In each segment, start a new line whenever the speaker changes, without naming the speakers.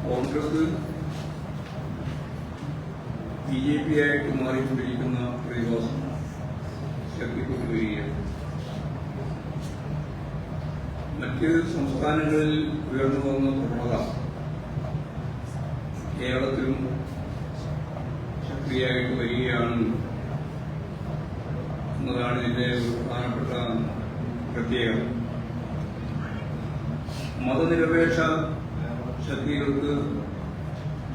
Congress BJP ആയിട്ട് മാറിക്കൊണ്ടിരിക്കുന്ന പ്രതിഭാസം ശക്തിപ്പെട്ടു വരികയാണ്. മറ്റ് സംസ്ഥാനങ്ങളിൽ ഉയർന്നു വന്ന പ്രവണത കേരളത്തിലും ശക്തിയായിട്ട് വരികയാണ് എന്നതാണ് ഇതിന്റെ ഒരു പ്രധാനപ്പെട്ട പ്രത്യേകത. മതനിരപേക്ഷ ശക്തികൾക്ക്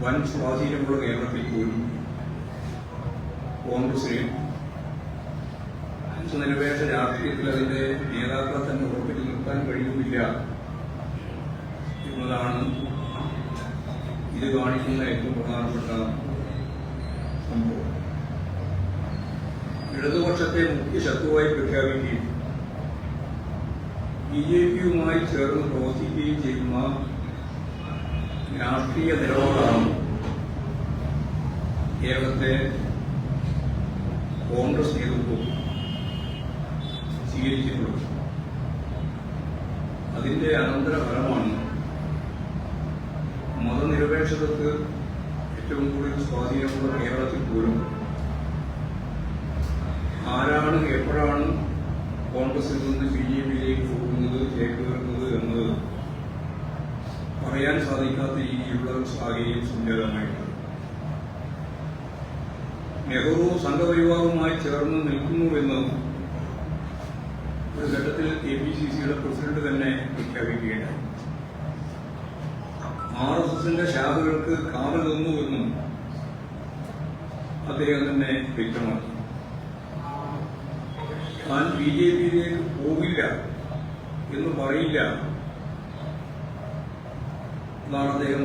വൻ സ്വാധീനമുള്ള കേരളത്തിൽ പോലും കോൺഗ്രസിന് നിരപേക്ഷ രാഷ്ട്രീയത്തിൽ അതിന്റെ നേതാക്കളെ തന്നെ ഉറപ്പിച്ചു നിർത്താൻ കഴിയുന്നില്ല എന്നതാണ് ഇത് കാണിക്കുന്ന ഏറ്റവും പ്രധാനപ്പെട്ട സംഭവം. ഇടതുപക്ഷത്തെ മുഖ്യ ശത്രുവായി പ്രഖ്യാപിക്കുകയും BJPയുമായി ചേർന്ന് പ്രവർത്തിക്കുകയും ചെയ്യുന്ന രാഷ്ട്രീയ നിലപാടാണ് കേരളത്തെ കോൺഗ്രസ് നേതൃത്വം സ്വീകരിച്ചിട്ടുള്ളത്. അതിന്റെ അനന്തരഫലമാണ് മതനിരപേക്ഷതക്ക് ഏറ്റവും കൂടുതൽ സ്വാധീനമുള്ള കേരളത്തിൽ പോലും ആരാണ് എപ്പോഴാണ് കോൺഗ്രസിൽ നിന്ന് BJPയിലേക്ക് പോകുന്നത് ചേക്കേറുന്നത് എന്നത് പറയാൻ സാധിക്കാത്ത രീതിയിലുള്ള സാഹചര്യം സഞ്ചാരമായിട്ടുണ്ട്. നെഹ്റു സംഘപരിവാറുമായി ചേർന്ന് നിൽക്കുന്നുവെന്ന് ഒരു ഘട്ടത്തിൽ KPCCയുടെ പ്രസിഡന്റ് തന്നെ പ്രഖ്യാപിക്കുകയുണ്ടായി. RSSന്റെ ശാഖകൾക്ക് കാവൽ നിന്നുവെന്നും അദ്ദേഹം തന്നെ വ്യക്തമാക്കി. താൻ BJPയിലേക്ക് പോകില്ല എന്ന് പറയില്ല എന്നാണ് അദ്ദേഹം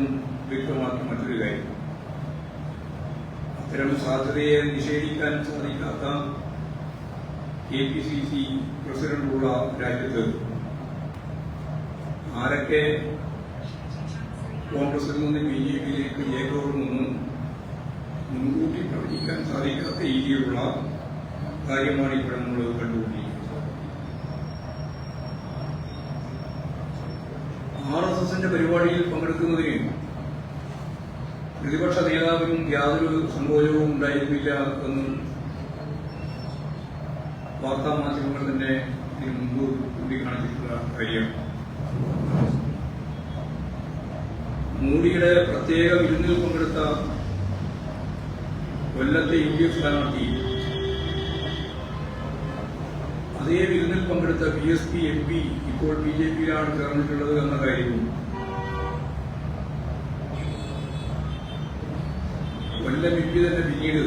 വ്യക്തമാക്കിയ മറ്റൊരു കാര്യം. അത്തരം സാധ്യതയെ നിഷേധിക്കാൻ സാധിക്കാത്ത KPCC പ്രസിഡന്റുള്ള രാജ്യത്ത് ആരൊക്കെ കോൺഗ്രസിൽ നിന്ന് BJPയിലേക്ക് ചേക്കേറുമെന്ന് മുൻകൂട്ടി പ്രവചിക്കാൻ സാധിക്കാത്ത രീതിയിലുള്ള കാര്യമാണ് ഇവിടെ നമ്മൾ കണ്ടുകൊണ്ടിരിക്കുന്നത്. RSSന്റെ പരിപാടിയിൽ പങ്കെടുക്കുന്നതിന് പ്രതിപക്ഷ നേതാവിനും യാതൊരു സങ്കോചവും ഉണ്ടായിരുന്നില്ല എന്ന് വാർത്താമാധ്യമങ്ങൾ തന്നെ ഇതിനു മുമ്പ് ചൂണ്ടിക്കാണിച്ചിട്ടുള്ള കാര്യം. മോഡിയുടെ പ്രത്യേക വിരുന്നിൽ പങ്കെടുത്ത കൊല്ലത്തെ UDF സ്ഥാനാർത്ഥി അതേ വിരുന്നിൽ പങ്കെടുത്ത BSP MP ഇപ്പോൾ BJPയിലാണ് ചേർന്നിട്ടുള്ളത് എന്ന കാര്യവും കൊല്ലം MP തന്നെ പിന്നീട്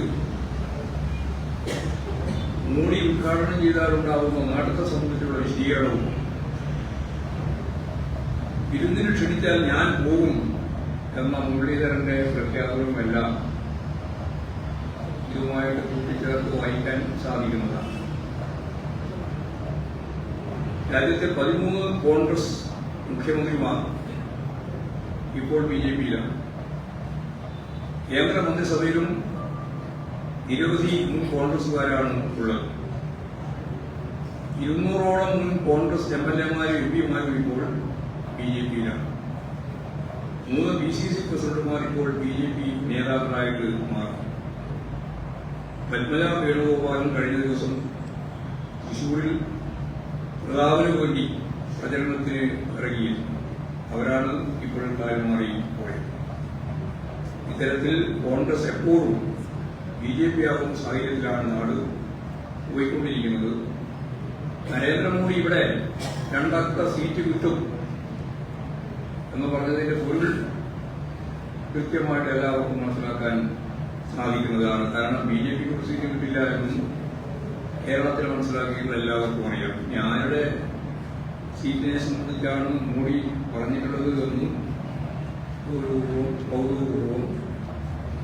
മോഡി ഉദ്ഘാടനം ചെയ്താലുണ്ടാവുന്ന നാട്ടത്തെ സംബന്ധിച്ചുള്ള വിശദീകരണവും വിരുന്നിന് ക്ഷണിച്ചാൽ ഞാൻ പോകും എന്ന മുരളീധരന്റെ പ്രഖ്യാപനവുമെല്ലാം ഇതുമായിട്ട് കൂട്ടിച്ചേർത്ത് വായിക്കാൻ സാധിക്കുന്നതാണ്. രാജ്യത്തെ 13 കോൺഗ്രസ് മുഖ്യമന്ത്രിമാർ ഇപ്പോൾ BJPയിലാണ്. കേന്ദ്ര മന്ത്രിസഭയിലും നിരവധി മുൻ കോൺഗ്രസുകാരാണ് ഉള്ളത്. 200ഓളം മുൻ കോൺഗ്രസ് MLAമാരും MP മാരും ഇപ്പോൾ BJPയിലാണ്. 3 BCC പ്രസിഡന്റുമാർ ഇപ്പോൾ BJP നേതാക്കളായിട്ട് മാറി. പത്മജ വേണുഗോപാലും കഴിഞ്ഞ ദിവസം തൃശൂരിൽ പ്രതാപന് വേണ്ടി പ്രചരണത്തിന് ഇറങ്ങിയത്. അവരാണ് ഇപ്പോഴും കാര്യം മാറി പോയത്. ഇത്തരത്തിൽ കോൺഗ്രസ് എപ്പോഴും BJP ആകുന്ന സാഹചര്യത്തിലാണ് നാട് പോയിക്കൊണ്ടിരിക്കുന്നത്. നരേന്ദ്രമോദി ഇവിടെ 2 അക്ക സീറ്റ് കിട്ടും എന്ന് പറഞ്ഞതിന്റെ പൊരുൾ കൃത്യമായിട്ട് എല്ലാവർക്കും മനസ്സിലാക്കാൻ സാധിക്കുന്നതാണ്. കാരണം BJPക്ക് ഒരു സീറ്റ് കിട്ടില്ല എന്നും കേരളത്തിൽ മനസ്സിലാക്കിയിട്ടുള്ള എല്ലാവർക്കും അറിയാം. ഞാനുടെ സീറ്റിനെ സംബന്ധിച്ചാണ് മോഡി പറഞ്ഞിട്ടുള്ളത് എന്നും ഒരു കൗതുകപൂർവ്വം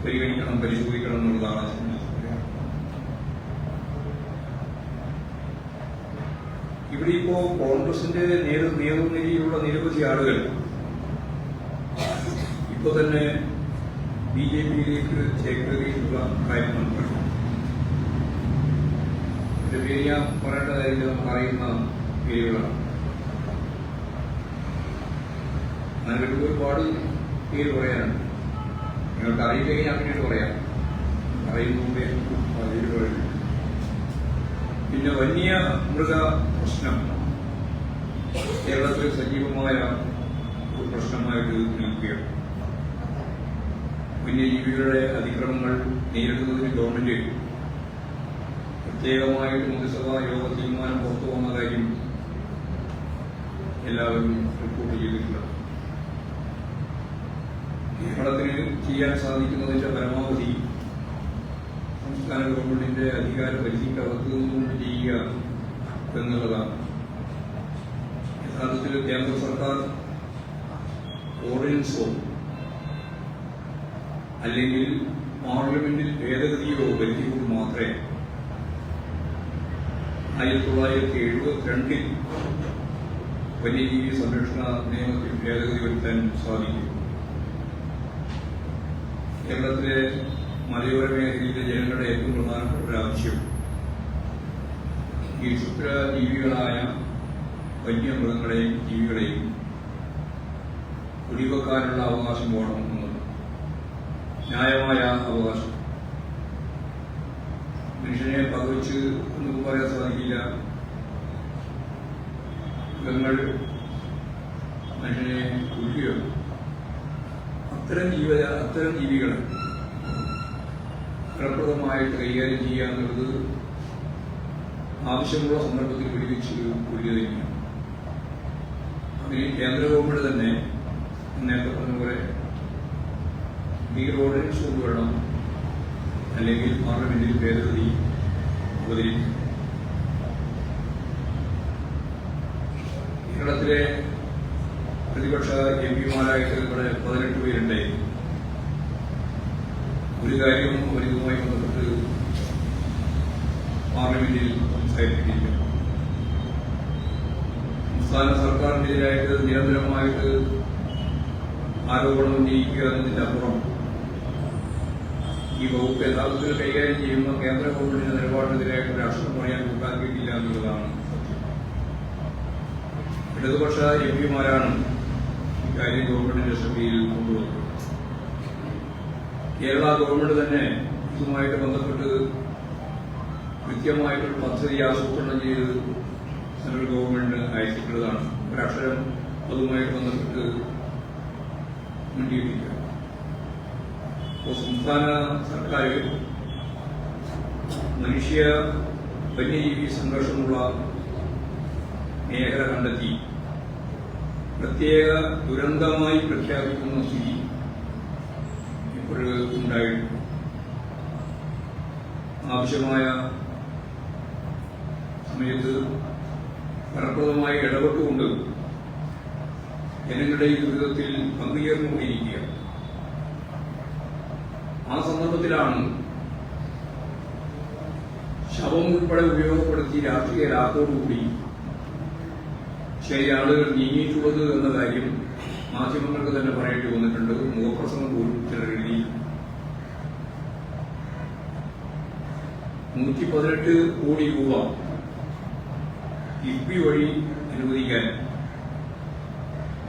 പരിഗണിക്കണം, പരിശോധിക്കണം എന്നുള്ളതാണ്. ഇവിടെ ഇപ്പോ കോൺഗ്രസിന്റെ നേതൃനിരയിലുള്ള നിരവധി ആളുകൾ ഇപ്പൊ തന്നെ BJPയിലേക്ക് ചേക്കേറിയിട്ടുള്ള കാര്യമാണ്. പേര് ഞാൻ പറയേണ്ട കാര്യത്തിൽ നമുക്ക് അറിയുന്ന പേരുകളാണ്. അങ്ങനെ ഒരുപാട് പേര് പറയാനുണ്ട്. നിങ്ങൾക്ക് അറിയില്ലെങ്കിൽ ഞാൻ പിന്നീട് പറയാം. അറിയുന്നതുകൊണ്ടേ പേര് പറയുന്നു. പിന്നെ വന്യമൃഗ പ്രശ്നം കേരളത്തിൽ സജീവമായ ഒരു പ്രശ്നമായിട്ട് നിൽക്കുകയാണ്. വന്യജീവികളുടെ അതിക്രമങ്ങൾ നേരിടുന്നതിന് ഗവൺമെന്റ് പ്രത്യേകമായിട്ട് മന്ത്രിസഭാ യോഗ തീരുമാനം പുറത്തു വന്ന കാര്യം എല്ലാവരും റിപ്പോർട്ട് ചെയ്തിട്ടുണ്ട്. കേരളത്തിന് ചെയ്യാൻ സാധിക്കുന്നതിന്റെ പരമാവധി സംസ്ഥാന ഗവൺമെന്റിന്റെ അധികാര പരിധിക്കകത്ത് നിന്നുകൊണ്ട് ചെയ്യുക എന്നുള്ളതാണ്. യഥാർത്ഥത്തിൽ കേന്ദ്ര സർക്കാർ ഓർഡിനൻസോ അല്ലെങ്കിൽ പാർലമെന്റിൽ ഭേദഗതിയോ വരുത്തിക്കൊണ്ട് മാത്രമേ 1972 വന്യജീവി സംരക്ഷണ നിയമത്തിൽ ഭേദഗതി വരുത്താൻ സാധിക്കും. കേരളത്തിലെ മലയോര മേഖലയിലെ ജനങ്ങളുടെ ഏറ്റവും പ്രധാനപ്പെട്ട ഒരു ആവശ്യം ഈ ക്ഷുദ്രജീവികളായ വന്യമൃഗങ്ങളെയും ജീവികളെയും കുടിവെക്കാനുള്ള അവകാശം വേണമെന്നുള്ളത് ന്യായമായ അവകാശം. മനുഷ്യനെ പകവച്ച് ഒന്നും പറയാൻ സാധിക്കില്ല. മൃഗങ്ങൾ മനുഷ്യനെ കുടിക്കുകയാണ്. അത്തരം ജീവികളെ ഫലപ്രദമായിട്ട് കൈകാര്യം ചെയ്യുക എന്നുള്ളത് ആവശ്യമുള്ള സന്ദർഭത്തിൽ വെടിവെച്ച് കൊല്ലുക തന്നെയാണ്. അതിന് കേന്ദ്ര ഗവൺമെന്റ് തന്നെ നേരത്തെ പറഞ്ഞ പോലെ ഈ ഓർഡിനൻസ് കൊണ്ടുവരണം, അല്ലെങ്കിൽ പാർലമെന്റിൽ ഭേദഗതി അവതരിപ്പിക്കും. കേരളത്തിലെ പ്രതിപക്ഷ എംപിമാരായിട്ട് ഇവിടെ 18 പേരുണ്ടായി. ഒരു കാര്യം ഇതുമായി ബന്ധപ്പെട്ട് പാർലമെന്റിൽ സംസാരിച്ചിട്ടില്ല. സംസ്ഥാന സർക്കാരിനെതിരായിട്ട് നിരന്തരമായിട്ട് ആരോപണം ഉന്നയിക്കുക എന്നതിന്റെ അപ്പുറം ഈ വകുപ്പ് യഥാർത്ഥത്തിൽ കൈകാര്യം ചെയ്യുന്ന കേന്ദ്ര ഗവൺമെന്റിന്റെ നിലപാടിനെതിരായിട്ട് ഒരു അക്ഷരം പറയാൻ കൂട്ടാക്കിയിട്ടില്ല എന്നുള്ളതാണ് സത്യം. ഇടതുപക്ഷ എംപിമാരാണ് ഇക്കാര്യം ഗവൺമെന്റിന്റെ ശ്രദ്ധയിൽ കൊണ്ടുവന്നത്. കേരള ഗവൺമെന്റ് തന്നെ ഇതുമായിട്ട് ബന്ധപ്പെട്ട് കൃത്യമായിട്ടൊരു പദ്ധതി ആസൂത്രണം ചെയ്ത് സെൻട്രൽ ഗവൺമെന്റ് അയച്ചിട്ടുള്ളതാണ്. ഒരക്ഷരം അതുമായി ബന്ധപ്പെട്ട് മുൻകിട്ടിരിക്കുക. അപ്പോൾ സംസ്ഥാന സർക്കാർ മനുഷ്യ വന്യജീവി സംഘർഷമുള്ള മേഖല കണ്ടെത്തി പ്രത്യേക ദുരന്തമായി പ്രഖ്യാപിക്കുന്ന സ്ഥിതി ഇപ്പോഴും ഉണ്ടായിട്ടുണ്ട്. ആവശ്യമായ സമയത്ത് ഫലപ്രദമായി ഇടപെട്ടുകൊണ്ട് ജനങ്ങളുടെ ഈ ദുരിതത്തിൽ പങ്കുചേർന്നുകൊണ്ടിരിക്കുക. ആ സന്ദർഭത്തിലാണ് ശവം ഉൾപ്പെടെ ഉപയോഗപ്പെടുത്തി രാഷ്ട്രീയ ലാഭത്തോടുകൂടി ചില ആളുകൾ നീങ്ങിയിട്ടുള്ളത് എന്ന കാര്യം മാധ്യമങ്ങൾക്ക് തന്നെ പറയേണ്ടി വന്നിട്ടുണ്ട്. മുഖപ്രസംഗം പോലും ചിലർ എഴുതി. 118 കോടി രൂപ കിഫ്ബി വഴി അനുവദിക്കാൻ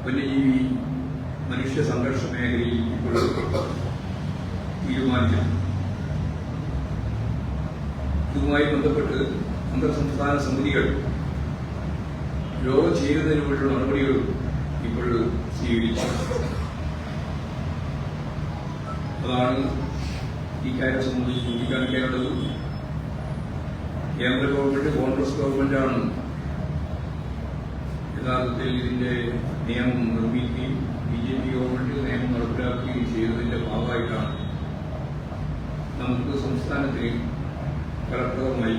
വന്യജീവി മനുഷ്യ സംഘർഷ മേഖലയിൽ ഇപ്പോൾ തീരുമാനിച്ചു. ഇതുമായി ബന്ധപ്പെട്ട് അന്തർ സംസ്ഥാന സമിതികൾ യോഗം ചെയ്യുന്നതിന് വേണ്ടിയുള്ള നടപടികൾ ഇപ്പോൾ സ്വീകരിച്ചു. അതാണ് ഇക്കാര്യം സംബന്ധിച്ച് ചൂണ്ടിക്കാണിക്കേണ്ടത്. കേന്ദ്ര ഗവൺമെന്റ് കോൺഗ്രസ് ഗവൺമെന്റാണ് യഥാർത്ഥത്തിൽ ഇതിന്റെ നിയമം നിർമ്മിക്കുകയും BJP ഗവൺമെന്റ് നിയമം നടപ്പിലാക്കുകയും ചെയ്തതിന്റെ ഭാഗമായിട്ടാണ് നമുക്ക് സംസ്ഥാനത്തിൽ ഫലപ്രദമായി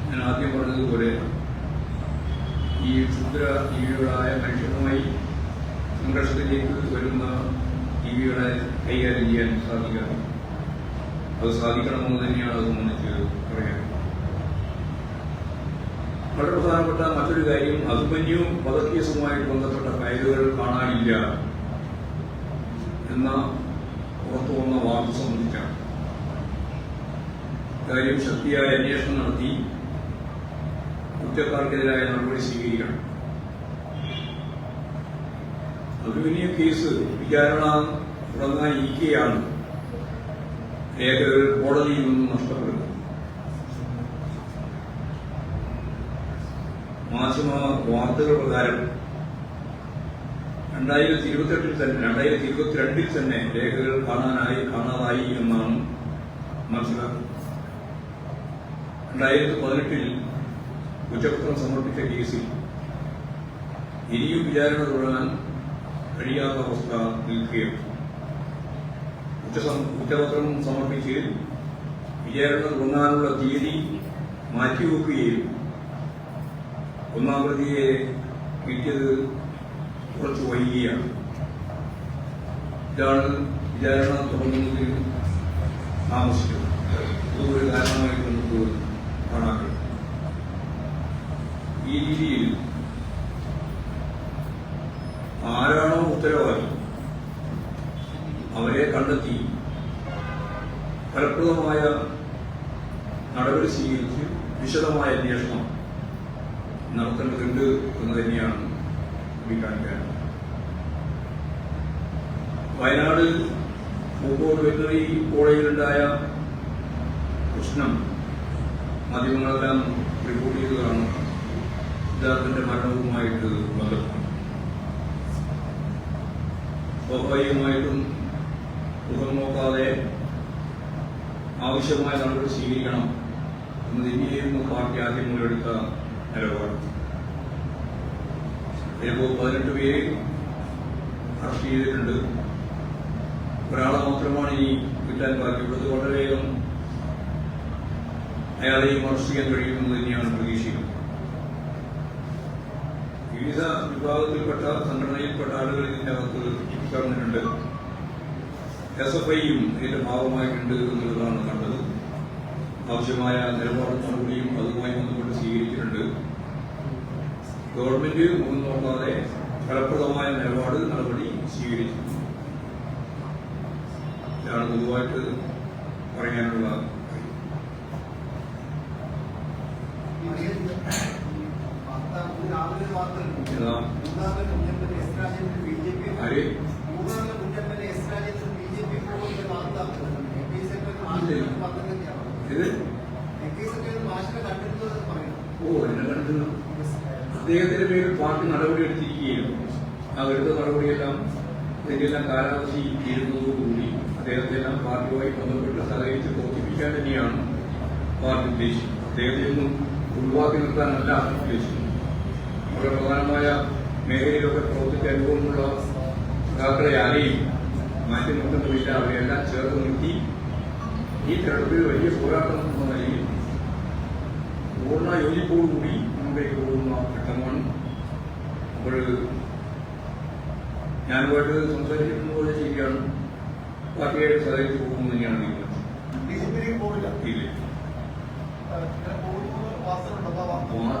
ഞാൻ ആദ്യം പറഞ്ഞതുപോലെ ഈ ക്ഷുദ്ര ജീവികളായ മനുഷ്യരുമായി സംഘർഷത്തിലേക്ക് വരുന്ന ജീവികളെ കൈകാര്യം ചെയ്യാൻ സാധിക്കണം. അത് സാധിക്കണമെന്ന് തന്നെയാണ് അത് സംബന്ധിച്ച് പറയാൻ. വളരെ പ്രധാനപ്പെട്ട മറ്റൊരു കാര്യം, അഭിമന്യു വധക്കേസുമായിട്ട് ബന്ധപ്പെട്ട ഫയലുകൾ കാണാനില്ല എന്ന പുറത്തു വന്ന വാർത്ത സംബന്ധിച്ചാണ്. കാര്യം ശക്തിയായ അന്വേഷണം നടത്തി കുറ്റക്കാർക്കെതിരായ നടപടി സ്വീകരിക്കണം. അഭിമന്യ കേസ് വിചാരണ തുടങ്ങാനിരിക്കെയാണ് രേഖകൾ കോടതിയിൽ നിന്നും നഷ്ടപ്പെടുന്നത്. മാധ്യമ വാർത്തകൾ പ്രകാരം 2022 തന്നെ രേഖകൾ കാണാതായി എന്നാണ് മനസ്സിലാക്കുന്നത്. 2018 കുറ്റപത്രം സമർപ്പിച്ച കേസിൽ ഇനിയും വിചാരണ തുടരാൻ കഴിയാത്ത അവസ്ഥ നിൽക്കുകയാണ്. കുറ്റപത്രം സമർപ്പിച്ച് വിചാരണ തുടങ്ങാനുള്ള തീയതി മാറ്റിവെക്കുകയും ഒന്നാം പ്രതിയെ കിട്ടിയത് കുറച്ച് വൈകിയാണ്. ഇതാണ് വിചാരണ തുടങ്ങുന്നതിൽ താമസിച്ചത്. അതൊരു കാരണമായിട്ട് നമുക്ക് കാണാൻ കഴിയും. ഈ രീതിയിൽ ആരാണോ ഉത്തരവാദി അവരെ കണ്ടെത്തി ഫലപ്രദമായ നടപടി സ്വീകരിച്ച് വിശദമായ അന്വേഷണം നടത്തേണ്ടതുണ്ട് എന്ന് തന്നെയാണ് ചൂണ്ടിക്കാണിക്കാൻ. വയനാട് പൂക്കോട് വെറ്ററിനറി കോളേജിലുണ്ടായ പ്രശ്നം മാധ്യമങ്ങളെല്ലാം റിപ്പോർട്ട് ചെയ്തതാണ്. സിദ്ധാർത്ഥന്റെ മരണവുമായിട്ട് ബന്ധപ്പെട്ടു. സ്വാഭാവികമായിട്ടും മുഖം നോക്കാതെ ആവശ്യമായ നടപടി സ്വീകരിക്കണം എന്ന് തന്നെയായിരുന്നു പാർട്ടി ആദ്യം മുതലെടുത്ത നിലപാട്. ചിലപ്പോൾ 18 പേരെ അറസ്റ്റ് ചെയ്തിട്ടുണ്ട്. ഒരാളെ മാത്രമാണ് ഇനി കിട്ടാൻ ബാക്കിയുള്ളത്. വളരെ വേഗം അയാളെയും അറസ്റ്റ് ചെയ്യാൻ കഴിയുമെന്ന് തന്നെയാണ് പ്രതീക്ഷിക്കുന്നത്. വിവിധ വിഭാഗത്തിൽപ്പെട്ട സംഘടനയിൽപ്പെട്ട ആളുകൾ ഇതിന്റെ അകത്ത് ചേർന്നിട്ടുണ്ട്. SFIയും ഇതിന്റെ ഭാഗമായിട്ടുണ്ട് എന്നുള്ളതാണ് കണ്ടത്. ആവശ്യമായ നിലപാട് നടപടിയും അതുമായി ബന്ധപ്പെട്ട് സ്വീകരിച്ചിട്ടുണ്ട്. ഗവൺമെന്റ് മുൻ നോക്കാതെ ഫലപ്രദമായ നിലപാട് നടപടി സ്വീകരിച്ചു. ഇതാണ് പൊതുവായിട്ട് പറയാനുള്ള അദ്ദേഹത്തിന്റെ പേരിൽ പാർട്ടി നടപടി എടുത്തിരിക്കുകയും ആ എടുത്ത നടപടിയെല്ലാം ഇതിന്റെല്ലാം കാലാവധി തീരുന്നതോടുകൂടി അദ്ദേഹത്തെല്ലാം പാർട്ടിയുമായി ബന്ധപ്പെട്ട് സഹകരിച്ച് പ്രവർത്തിപ്പിക്കാൻ തന്നെയാണ് പാർട്ടി ഉദ്ദേശിക്കുന്നത്. അദ്ദേഹത്തെ ഒന്നും ഒഴിവാക്കി നിർത്താനല്ല ഉദ്ദേശിക്കുന്നത്. വളരെ പ്രധാനമായ മേഖലയിലൊക്കെ പ്രവർത്തിച്ച അനുഭവമുള്ള സഖാക്കളെ ആരെയും മാറ്റി നിർത്തുന്നതില്ല. അവരെല്ലാം ചേർത്ത് നിർത്തി ഈ തെരഞ്ഞെടുപ്പിൽ വലിയ പോരാട്ടം എന്ന നിലയിൽ പൂർണ്ണ യോജിപ്പോടുകൂടി മുമ്പേക്ക് പോകുന്ന ഘട്ടമാണ്. അപ്പോൾ ഞാനുമായിട്ട് സംസാരിക്കുന്ന പോലെ ശരിയാണ്. പാർട്ടിയായിട്ട് സഹകരിച്ച് പോകുന്നത് തന്നെയാണ്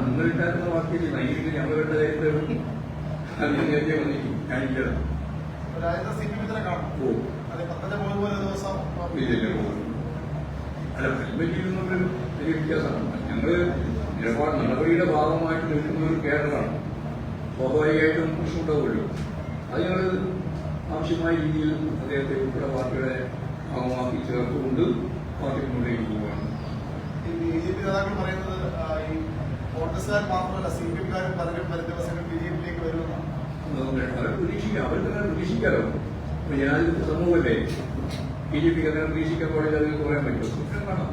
നിങ്ങളിട്ടായിരുന്ന പാർട്ടിയിൽ നൈതിക ഞങ്ങളുടെ കാര്യത്തിൽ അതിന് നേരത്തെ വന്നിരിക്കും. ഞാനില്ല അല്ല ഹെൽമെറ്റിൽ വലിയ വ്യത്യാസമാണ്. ഞങ്ങള് നിലപാട് നടപടിയുടെ ഭാഗമായിട്ട് നിൽക്കുന്ന ഒരു കേരളമാണ്. സ്വാഭാവികമായിട്ടും പ്രശ്നമുണ്ടാവുമല്ലോ. അത് ഞങ്ങൾ ആവശ്യമായ രീതിയിൽ അദ്ദേഹത്തെ ഉൾപ്പെടെ പാർട്ടിയുടെ ഭാഗമാക്കി ചേർത്തുകൊണ്ട് പാർട്ടി മുന്നോട്ടേക്ക് പോവുകയാണ്.
BJP നേതാക്കൾ പറയുന്നത് ഈ കോൺഗ്രസ്സുകാർ മാത്രമല്ല CPM-കാരും പലരും വരും ദിവസങ്ങൾ BJP-യിലേക്ക് വരുമെന്നാണ്.
അവരെ പ്രതീക്ഷിക്കാം. അവർക്ക് അങ്ങനെ പ്രതീക്ഷിക്കാലോ. ജനാധിപത്യ സമൂഹമല്ലേ. BJP-ക്ക് അങ്ങനെ പ്രതീക്ഷിക്കാൻ പാടില്ല. അതിൽ പറയാൻ പറ്റുമോ? സ്വപ്നം കാണാം.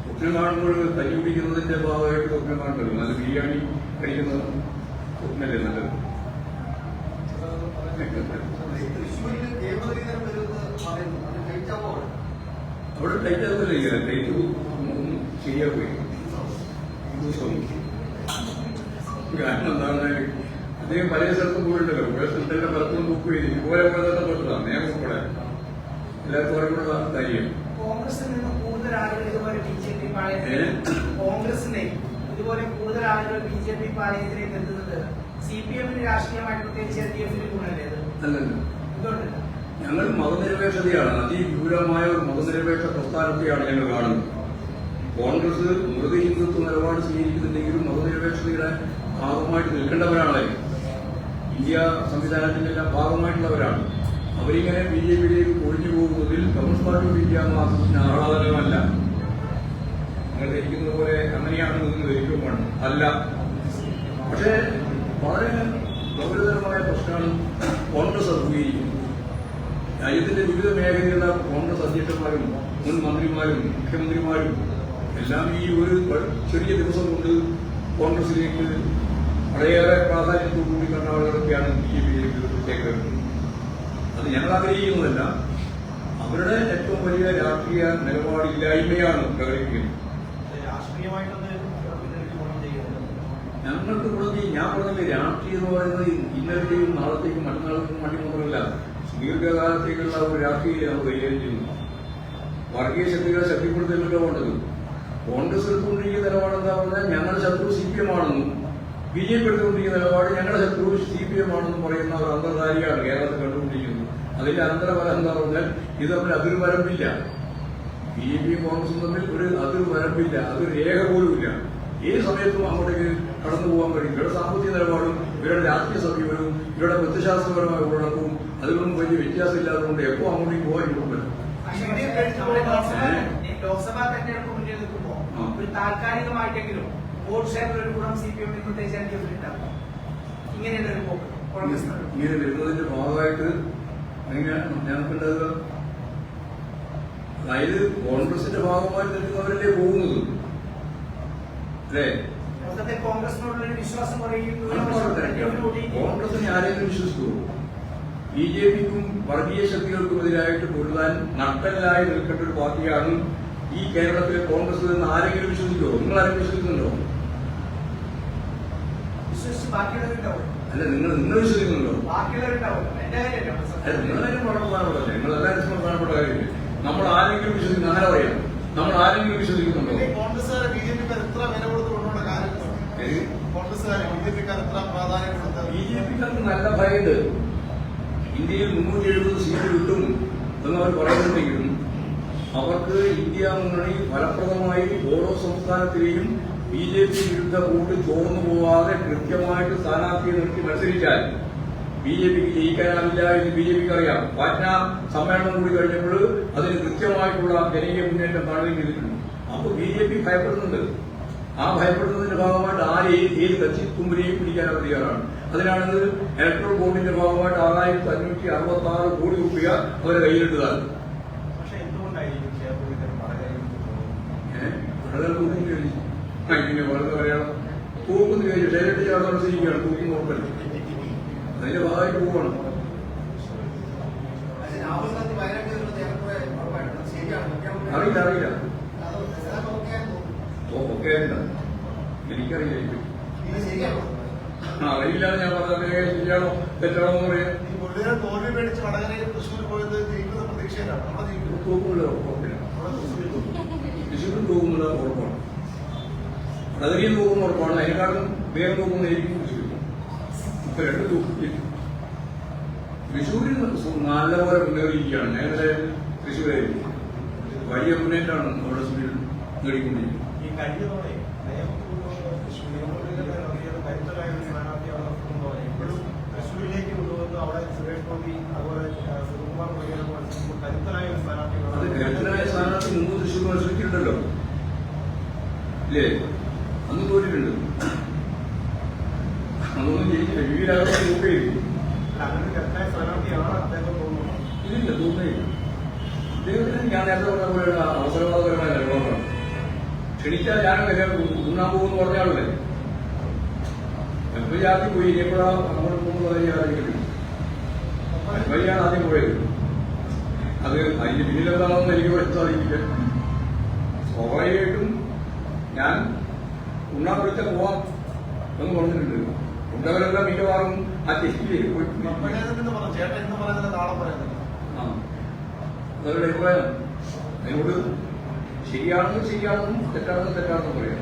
സ്വപ്നം കാണുമ്പോൾ തല്ലി പിടിക്കുന്നതിന്റെ ഭാഗമായിട്ട് സ്വപ്നം കാണുമല്ലോ. നല്ല ബിരിയാണി കഴിക്കുന്നത് സ്വപ്നല്ലേ നല്ലത്. അവിടെ ടൈറ്റ് ആകുമല്ലേ ചെയ്യാൻ. ടൈറ്റ് ശരിയാവുകയും കാരണം എന്താണ് അദ്ദേഹം പല സ്ഥലത്തും പോയിട്ടുണ്ടല്ലോ. പല സ്ഥലത്തെല്ലാം പലപ്പോഴും ബുക്ക് ചെയ്ത് ഇതുപോലെ ബന്ധപ്പെട്ടതാണ് നിയമം ഉൾപ്പെടെ എല്ലാവർക്കും അറിവുള്ള കാര്യം.
കോൺഗ്രസിൽ നിന്ന് കൂടുതൽ ആളുകൾ ഇതുപോലെ BJP കോൺഗ്രസിനെ ഇതുപോലെ കൂടുതൽ ആളുകൾ BJP പാളയത്തിലേക്ക് എത്തുന്നത് CPM-ന് രാഷ്ട്രീയമായിട്ട് പ്രത്യേകിച്ച് LDF-ന് ഗുണമല്ലേ?
അല്ലല്ലോ.
എന്തുകൊണ്ടല്ല?
ഞങ്ങൾ മതനിരപേക്ഷതയാണ്, അതിവിപുലമായ ഒരു മതനിരപേക്ഷ പ്രസ്ഥാനത്തെയാണ് ഞങ്ങൾ കാണുന്നത്. കോൺഗ്രസ് മൃദു ഹിന്ദുത്വ നിലപാട് സ്വീകരിക്കുന്നുണ്ടെങ്കിലും മതനിരപേക്ഷതയുടെ ഭാഗമായിട്ട് നിൽക്കേണ്ടവരാണ്. ഇന്ത്യ സംവിധാനത്തിന്റെ എല്ലാം ഭാഗമായിട്ടുള്ളവരാണ്. അവരിങ്ങനെ ബി ജെ പിയിലേക്ക് ഒഴിഞ്ഞു പോകുന്നതിൽ കമ്മ്യൂണിസ്റ്റ് പാർട്ടി ഓഫ് ഇന്ത്യ മാർക്സിസ്റ്റിന് ആഹ്ലാദകരമല്ല. നിങ്ങൾ ധരിക്കുന്നത് പോലെ അങ്ങനെയാണ് നിങ്ങൾ ധരിക്കുമ്പോൾ അല്ല. പക്ഷേ വളരെ ഗൗരവതരമായ പ്രശ്നമാണ് കോൺഗ്രസ് അഭിമുഖീകരിക്കുന്നത്. രാജ്യത്തിന്റെ വിവിധ മേഖലയിലുള്ള കോൺഗ്രസ് അധ്യക്ഷന്മാരും മുൻ മന്ത്രിമാരും മുഖ്യമന്ത്രിമാരും എല്ലാം ഈ ഒരു ചെറിയ ദിവസം കൊണ്ട് കോൺഗ്രസിലേക്ക് വളരെയേറെ പ്രാധാന്യത്തോടുകൂടി കണ്ട ആളുകളൊക്കെയാണ് ബി ജെ പിയിലേക്ക് ചേക്കേറുന്നത്. അത് ഞങ്ങൾ ആഗ്രഹിക്കുന്നതല്ല, അവരുടെ ഏറ്റവും വലിയ രാഷ്ട്രീയ നിലപാടില്ലായ്മയാണ് പ്രകടിപ്പിക്കുന്നത്. ഞങ്ങൾക്ക് ഗുണം ചെയ്യും. ഞാൻ പറഞ്ഞില്ലേ, രാഷ്ട്രീയം എന്ന് പറയുന്നത് ഇന്നലത്തെയും നാളത്തേക്കും മറ്റന്നാളത്തേക്കും വേണ്ടി മാത്രമല്ല, ദീർഘകാലത്തേക്കുള്ള ഒരു രാഷ്ട്രീയം നമ്മൾ കൈകാര്യം ചെയ്യുന്നു. വർഗീയ ശക്തികളെ ശക്തിപ്പെടുത്തുന്നതിലൂടെ വേണ്ടത് കോൺഗ്രസ് എടുത്തുകൊണ്ടിരിക്കുന്ന നിലപാട് എന്താ പറഞ്ഞാൽ ഞങ്ങളുടെ ശത്രു CPM ആണെന്നും ബി ജെ പി എടുത്തുകൊണ്ടിരിക്കുന്ന നിലപാട് ഞങ്ങളുടെ ശത്രു CPM ആണെന്നും പറയുന്ന ഒരു അന്തർധാരിയാണ് കേരളത്തിൽ കണ്ടുകൊണ്ടിരിക്കുന്നത്. അതിന്റെ അന്തരഫലം എന്താ പറഞ്ഞാൽ ഇത് തമ്മിൽ അതിർവരമ്പില്ല. ബി ജെ പിയും കോൺഗ്രസും തമ്മിൽ ഒരു അതിർവരമ്പില്ല, അതൊരു രേഖ പോലുമില്ല. ഏത് സമയത്തും അങ്ങോട്ടേക്ക് കടന്നു പോകാൻ കഴിയും. ഇവരുടെ സാമ്പത്തിക നിലപാടും ഇവരുടെ രാഷ്ട്രീയ സമീപനവും ഇവരുടെ പ്രത്യശാസ്ത്രപരമായ ഉള്ളടക്കവും അതിലൊന്നും വലിയ വ്യത്യാസമില്ലാത്തതുകൊണ്ട് എപ്പോ അങ്ങോട്ടേക്ക് പോകാൻ പറ്റും.
ലോക്സഭാ തെരഞ്ഞെടുപ്പ് മുന്നിൽ നിൽക്കുമ്പോൾ ഒരു താൽക്കാലികമായിട്ടെങ്കിലും വോട്ട് ഷെയർ ഒരു ഗുണം CPM പ്രത്യേകിച്ച് ഉണ്ടാകും. ഇങ്ങനെയുള്ള ഒരു പോക്ക്
ഇങ്ങനെ വരുന്നതിന്റെ ഭാഗമായിട്ട് ഞങ്ങൾക്കുണ്ടാകുക, അതായത് കോൺഗ്രസിന്റെ ഭാഗമായി നിൽക്കുന്നവരല്ലേ പോകുന്നത് അല്ലേ?
മൊത്തത്തിൽ കോൺഗ്രസിനോടുള്ള വിശ്വാസം
കോൺഗ്രസിനെ ആരെങ്കിലും വിശ്വസിക്കുമോ? ബി ജെ പിക്കും വർഗീയ ശക്തികൾക്കുമെതിരായിട്ട് പൊരുതാൻ നട്ടലായി നിൽക്കേണ്ട ഒരു പാർട്ടിയാണ് ഈ കേരളത്തിലെ കോൺഗ്രസ് എന്ന് ആരെങ്കിലും വിശ്വസിക്കുമോ? നിങ്ങൾ ആരും വിശ്വസിക്കുന്നുണ്ടോ? അല്ല, നിങ്ങൾ വിശ്വസിക്കുന്നുണ്ടോ? അല്ല, നിങ്ങളാരും വളരെ പ്രധാനപ്പെട്ടതല്ലേ, നിങ്ങളെല്ലാവരും പ്രധാനപ്പെട്ട കാര്യമില്ലേ? നമ്മൾ ആരെങ്കിലും വിശ്വസിക്കുന്നു, അങ്ങനെ പറയാം. നമ്മൾ ആരെങ്കിലും വിശ്വസിക്കുന്നുണ്ടോ?
കോൺഗ്രസ്സുകാരെ ബി ജെ പിക്കാർ എത്ര വില കൊടുത്ത് കൊണ്ടുപോകേണ്ട കാര്യം? കോൺഗ്രസ്സുകാരെ ബി ജെ പിക്കാർ എത്ര പ്രാധാന്യം കൊടുത്തത്?
ബി ജെ പിക്കാർക്ക് നല്ല ഭയമുണ്ട്. ഇന്ത്യയിൽ 370 സീറ്റ് കിട്ടും എന്നവർ പറയുന്നുണ്ടെങ്കിലും അവർക്ക് ഇന്ത്യ മുന്നണി ഫലപ്രദമായി ഓരോ സംസ്ഥാനത്തിലെയും ബി ജെ പി വിരുദ്ധ വോട്ട് ചോർന്നു പോവാതെ കൃത്യമായിട്ട് സ്ഥാനാർത്ഥിയെ നിർത്തി മത്സരിച്ചാൽ ബി ജെ പിക്ക് ജയിക്കാനാവില്ല എന്ന് ബി ജെ പിക്ക് അറിയാം. പാറ്റ്ന സമ്മേളനം കൂടി കഴിഞ്ഞപ്പോൾ അതിന് കൃത്യമായിട്ടുള്ള ജനകീയ മുന്നേറ്റം കാണുകയും ചെയ്തിട്ടുണ്ട്. അപ്പോൾ ബി ജെ പി ഭയപ്പെടുന്നുണ്ട്. ആ ഭയപ്പെടുന്നതിന്റെ ഭാഗമായിട്ട് ഏത് കക്ഷി തുമ്പിനെയും പിടിക്കാൻ അവർ തയ്യാറാണ്. അതിനാണ് ഇലക്ട്രൽ ബോർഡിന്റെ ഭാഗമായിട്ട് 6566 കോടി രൂപ അവരെ കയ്യിലിട്ടതാണ്. ഇങ്ങനെ വളരെ പറയാം, തൂക്കുന്നു കഴിഞ്ഞു ഡയറക്റ്റ് ചെയ്യാൻ മത്സരിക്കുകയാണ്, തൂക്കി നോക്കല് അതിന്റെ ഭാഗമായിട്ട് പോവാണ്. അറിയില്ല ഓക്കെ എനിക്കറിയില്ല. അറിയില്ലാണ് ഞാൻ പറഞ്ഞത്. ശരിയാണോ തെറ്റാണോ എന്ന് പറയാം.
തോൽവി മേടിച്ച് വടകരയിൽ തൃശ്ശൂർ പോയത് ജയിക്കുന്ന പ്രതീക്ഷയിലാണ്.
തൂക്കുന്നില്ല, ഉറപ്പില്ല. തൃശ്ശൂരും തൂക്കുന്നില്ല, ഉറപ്പാണ്. വടകരയും തൂക്കുന്ന ഉറപ്പാണ്. അതിനെക്കാളും വേഗം തൂക്കുന്നതായിരിക്കും തൃശ്ശൂർ. ഇപ്പൊ രണ്ട് തൂക്കില്ല. തൃശ്ശൂരിൽ നല്ലപോലെ മുന്നേറിയിരിക്കുകയാണ്. നേരത്തെ തൃശ്ശൂരായിരിക്കും വലിയ മുന്നേറ്റമാണ് അവിടെ നേടിക്കൊണ്ടിരിക്കുന്നത്.
ഈ കഴിഞ്ഞ തവണ ഇപ്പോഴും തൃശ്ശൂരിലേക്ക് കൊണ്ടുവന്ന് അവിടെ സുരേഷ് ഗോപി അതുപോലെ സുകുമാർ കരുത്തനായ ഒരു സ്ഥാനാർത്ഥി.
അത് കരുത്തനായ സ്ഥാനാർത്ഥി മുമ്പ് തൃശ്ശൂർ മത്സരിച്ചിട്ടുണ്ടല്ലോ ഇല്ലേ? അന്ന് തോറ്റിട്ടുണ്ട്. അതൊന്നും ജയിച്ചില്ല. വീരാകെ നോക്കുകയായിരിക്കും.
അങ്ങനെ കരുത്തനായ സ്ഥാനാർത്ഥിയാണ് അദ്ദേഹം തോന്നുന്നത്.
ഇല്ലില്ല, തോന്നുന്നില്ല. ഇദ്ദേഹത്തിന് ഞാൻ നേരത്തെ പറഞ്ഞ പോലെയുള്ള അവസരവാദപരമായ നിലപാടാണ്. ക്ഷണിച്ചാൽ ഞാനും കല്യാണം ഉണ്ണാൻ പോകുമെന്ന് പറഞ്ഞാളല്ലേ. എപ്പോൾ ജാതി പോയി ഇനിയെപ്പോഴാണ് നമ്മൾ പോകുന്നത് ആയിരിക്കും. വഴിയാണ് ആദ്യം പോയത്. അത് അതിന്റെ പിന്നിലെന്താണെന്ന് എനിക്ക് വ്യക്തമായിരിക്കില്ല. സ്വാഭാവികമായിട്ടും ഞാൻ ഉണ്ണാൻ വിളിച്ചാൽ പോവാം എന്ന് പറഞ്ഞിട്ടുണ്ട്. ഉണ്ടവരെല്ലാം മിക്കവാറും ആ ടെസ്റ്റിലേക്ക് പോയി.
ചേട്ടൻ എന്ന് പറയുന്നത് നാളെ പറയുന്നത്
അതവരുടെ അഭിപ്രായം. അതിനോട് ശരിയാണെന്നും ശരിയാണെന്നും തെറ്റാണെന്നും തെറ്റാണെന്നും പറയാം.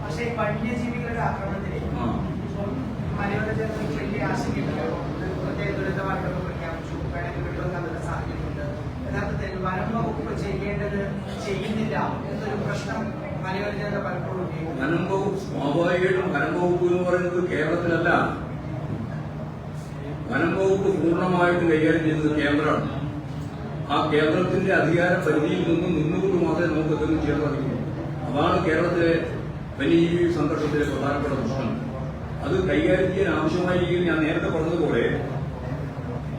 പക്ഷേ വന്യജീവികളുടെ ആക്രമണത്തിലെ മലയോര ജനതയ്ക്ക് വലിയ ആശങ്കയുണ്ടല്ലോ. പ്രത്യേക ദുരിതമായിട്ടൊക്കെ പ്രഖ്യാപിച്ചു. വേണമെങ്കിൽ വെള്ളമെടുക്കാനുള്ള സാധ്യതയുണ്ട്. യഥാർത്ഥത്തിൽ വനം വകുപ്പ് ചെയ്യേണ്ടത് ചെയ്യുന്നില്ല എന്നൊരു പ്രശ്നം മലയോര പലപ്പോഴും ഉപയോഗിക്കുന്നത്.
വനം വകുപ്പ് സ്വാഭാവികമായിട്ടും വനം വകുപ്പ് എന്ന് പറയുന്നത് കേരളത്തിലല്ല. വനം വകുപ്പ് പൂർണ്ണമായിട്ട് കൈകാര്യം ചെയ്യുന്നത് കേന്ദ്രമാണ്. ആ കേന്ദ്രത്തിന്റെ അധികാര പരിധിയിൽ നിന്നുകൊണ്ട് മാത്രമേ നമുക്ക് ഇതൊന്നും ചെയ്യാൻ സാധിക്കൂ. അതാണ് കേരളത്തിലെ വന്യജീവി സംഘർഷത്തിലെ പ്രധാനപ്പെട്ട പ്രശ്നം. അത് കൈകാര്യം ചെയ്യാൻ ആവശ്യമായ രീതിയിൽ ഞാൻ നേരത്തെ പറഞ്ഞതുപോലെ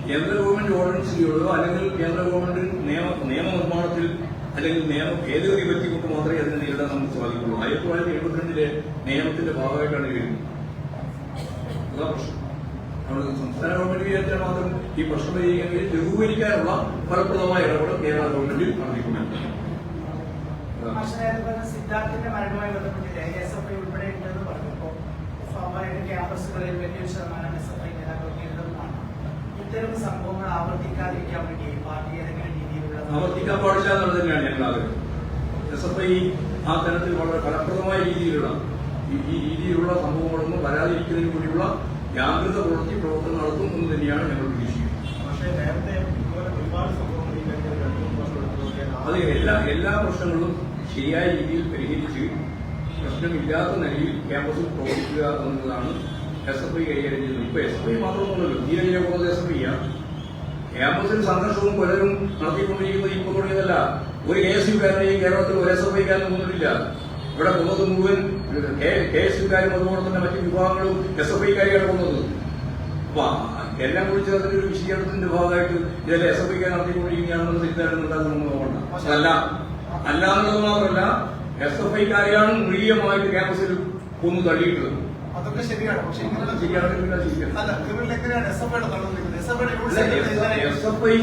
കേന്ദ്ര ഗവൺമെന്റ് ഓർഡിനൻസിലോ അല്ലെങ്കിൽ കേന്ദ്ര ഗവൺമെന്റ് നിയമനിർമ്മാണത്തിൽ അല്ലെങ്കിൽ നിയമം ഭേദഗതി പറ്റിക്കൊണ്ട് മാത്രമേ അതിനെ നേരിടാൻ നമുക്ക് സാധിക്കുള്ളൂ. 1972 നിയമത്തിന്റെ ഭാഗമായിട്ടാണ് വരുന്നത്. അതാ പ്രശ്നം. നമ്മുടെ സംസ്ഥാന ഗവൺമെന്റ് വിചാരിച്ചാൽ മാത്രം ഈ പ്രശ്നം ലഘൂകരിക്കാനുള്ള ഫലപ്രദമായ ഇടപെടൽ കേരള ഗവൺമെന്റ് നടത്തിക്കൊണ്ടിരിക്കുന്നു.
സിദ്ധാർത്ഥിന്റെ മരണവുമായി ബന്ധപ്പെട്ടിട്ട് SFI ഉൾപ്പെടെ ഉണ്ടെന്ന് പറഞ്ഞപ്പോൾ സ്വാഭാവിക ക്യാമ്പസുകളിൽ വലിയൊരു ശതമാനം SFI നേതാക്കൾക്ക് എഴുതുന്നതാണ്. ഇത്തരം സംഭവങ്ങൾ ആവർത്തിക്കാതിരിക്കാൻ വേണ്ടി പാർട്ടി ഏതെങ്കിലും രീതിയിലുള്ള
ആവർത്തിക്കാൻ പാടില്ല എന്നുള്ളത് തന്നെയാണ് ഞങ്ങൾ ആഗ്രഹം. SFI ആ തരത്തിൽ വളരെ ഫലപ്രദമായ രീതിയിലുള്ള സംഭവങ്ങളൊന്നും വരാതിരിക്കുന്നതിന് കൂടിയുള്ള ജാഗ്രത പ്രവർത്തനം നടത്തും എന്ന് തന്നെയാണ് ഞങ്ങൾ പ്രതീക്ഷിക്കുന്നത്.
പക്ഷേ നേരത്തെ ഇതുപോലെ ഒരുപാട് സംഭവങ്ങൾ ഈ കഴിഞ്ഞ 2-3 വർഷം എടുത്തു നോക്കിയാൽ
അത് എല്ലാ പ്രശ്നങ്ങളും ശരിയായ രീതിയിൽ പരിഹരിച്ച് പ്രശ്നമില്ലാത്ത നിലയിൽ ക്യാമ്പസിൽ പ്രവർത്തിക്കുക എന്നതാണ് SFI കൈകാര്യം ചെയ്യുന്നത്. ഇപ്പൊ SFI മാത്രമൊന്നുമല്ലോ, തീരെ പോകുന്നത് SFI ആണ്. ക്യാമ്പസിൽ സംഘർഷവും കൊലരും നടത്തിക്കൊണ്ടിരിക്കുന്നത് ഇപ്പോൾ തുടങ്ങിയതല്ല. ഒരു KSUകാരനെയും കേരളത്തിൽ ഒരു SFI-കാരനും കൊന്നിട്ടില്ല. ഇവിടെ കൊന്നത് മുഴുവൻ KSUകാരും അതുപോലെ തന്നെ മറ്റു വിഭാഗങ്ങളും SFI-കാരിയാണ് കൊന്നത്. അപ്പൊ എല്ലാം കൂടി ചേർത്തിട്ട് ഒരു വിശദീകരണത്തിന്റെ ഭാഗമായിട്ട് ഇതെല്ലാം SFI-കാർ നടത്തിക്കൊണ്ടിരിക്കുകയാണെന്ന് തെറ്റിദ്ധാരണ നമ്മൾ നോക്കണ്ട. അല്ലാന്നുള്ളത് മാത്രമല്ല, SFI-കാരെയാണ് മൃഗീയമായിട്ട് ക്യാമ്പസിൽ കൊന്നു തള്ളിയിട്ടത്.
അതൊക്കെ ശരിയാണ്. പക്ഷെ
ശരിയാണെങ്കിൽ
അല്ല, ഇവരിൽ എങ്ങനെയാണ് SFI-യുടെ തള്ളുന്നത്?
SFI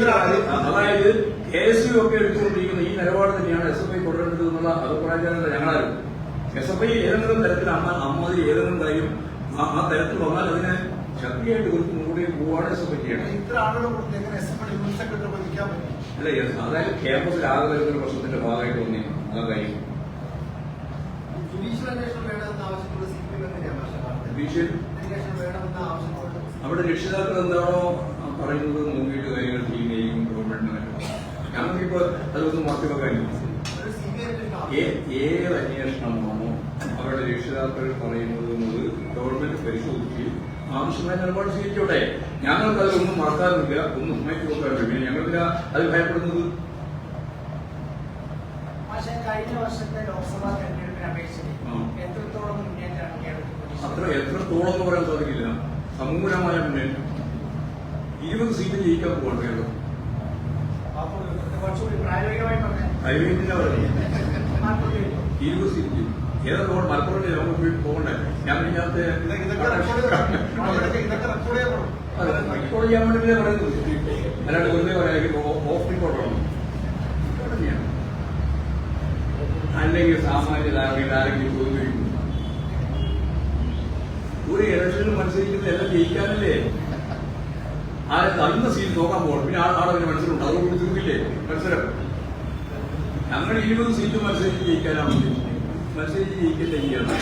അതായത് KSU ഒക്കെ എടുത്തുകൊണ്ടിരിക്കുന്ന ഈ നിലപാട് തന്നെയാണ് SFI തുടരേണ്ടത് എന്നുള്ള അഭിപ്രായക്കാരല്ല ഞങ്ങളാരും. SFI ഏതെങ്കിലും തരത്തിൽ അമ്മാതിരി ഏതെങ്കിലും കാര്യം ആ തരത്തിൽ വന്നാൽ അതിനെ ശക്തിയായിട്ട് കൂടി പോവാണ് SFI ചെയ്യണം.
ഇത്ര ആളുകൾ കൊടുത്ത് എങ്ങനെ SFI യൂണിറ്റ് സെക്രട്ടറി നിൽക്കാൻ പറ്റും?
അല്ല, അതായത് ക്യാമ്പസിൽ ആകെ വരുന്ന പ്രശ്നത്തിന്റെ ഭാഗമായിട്ട് വന്നേ ആ കാര്യം.
ജുഡീഷ്യൽ അന്വേഷണം വേണമെന്ന ആവശ്യത്തോട് CPM എങ്ങനെയാണ്
ജുഡീഷ്യൽ
അന്വേഷണം വേണമെന്ന ആവശ്യത്തോട്
അവിടെ രക്ഷിതാക്കൾ എന്താണോ പറയുന്നത് നോക്കിയിട്ട് കാര്യങ്ങൾ ചെയ്യുകയും ഗവൺമെന്റിന് ഞങ്ങൾക്കിപ്പോ അതൊന്നും മാറ്റിവെക്കാനില്ല. ഏത് അന്വേഷണമാണോ അവരുടെ രക്ഷിതാക്കൾ പറയുന്നത് എന്നത് ഗവൺമെന്റ് പരിശോധിച്ച് ആവശ്യമായ നിലപാട് സ്വീകരിച്ചോട്ടെ. ഞങ്ങൾക്ക് അതിലൊന്നും മറക്കാറില്ല, ഒന്നും മാറ്റിവെക്കാറില്ല. പിന്നെ ഞങ്ങൾക്ക് അത് ഭയപ്പെടുന്നത്
പക്ഷേ കഴിഞ്ഞ വർഷത്തെ ലോക്സഭാ തെരഞ്ഞെടുപ്പിനെ അപേക്ഷിച്ച് എത്രത്തോളം മുന്നേറ്റമാണ് കേരളത്തിൽ?
എത്രത്തോളം എന്ന് പറയാൻ സാധിക്കില്ല. സമൂലമായ മുന്നേറ്റം. 20 സീറ്റ് ജയിക്കാൻ പോവാണ് കേരളം.
കുറച്ചുകൂടി പ്രായോഗികമായി പറഞ്ഞാൽ
20 സീറ്റ് ഏതൊക്കെ മലപ്പുറം നമുക്ക് പോകണ്ടേ? ഞാൻ ഇതിനകത്ത് റെക്കോർഡ് ചെയ്യാൻ വേണ്ടി പറയുന്നത് അല്ലാണ്ട് വെറുതെ പറയാം ഓഫ് റിക്കോർഡാണ്. അല്ലെങ്കിൽ സാമാന്യ ആരെങ്കിലും ചോദിക്കും ഒരു ഇലക്ഷനിൽ മത്സരിക്കുന്നത് എല്ലാം ജയിക്കാനല്ലേ? അന്ന് സീറ്റ് നോക്കാൻ പോകണം. പിന്നെ ആളതിന് മത്സരമുണ്ട്, അതുകൊണ്ട് തീർക്കില്ലേ മത്സരം? ഞങ്ങൾ 20 സീറ്റ് മത്സരിച്ച് ജയിക്കാനാണ് മത്സരിച്ച് ജയിക്കില്ല ചെയ്യണം.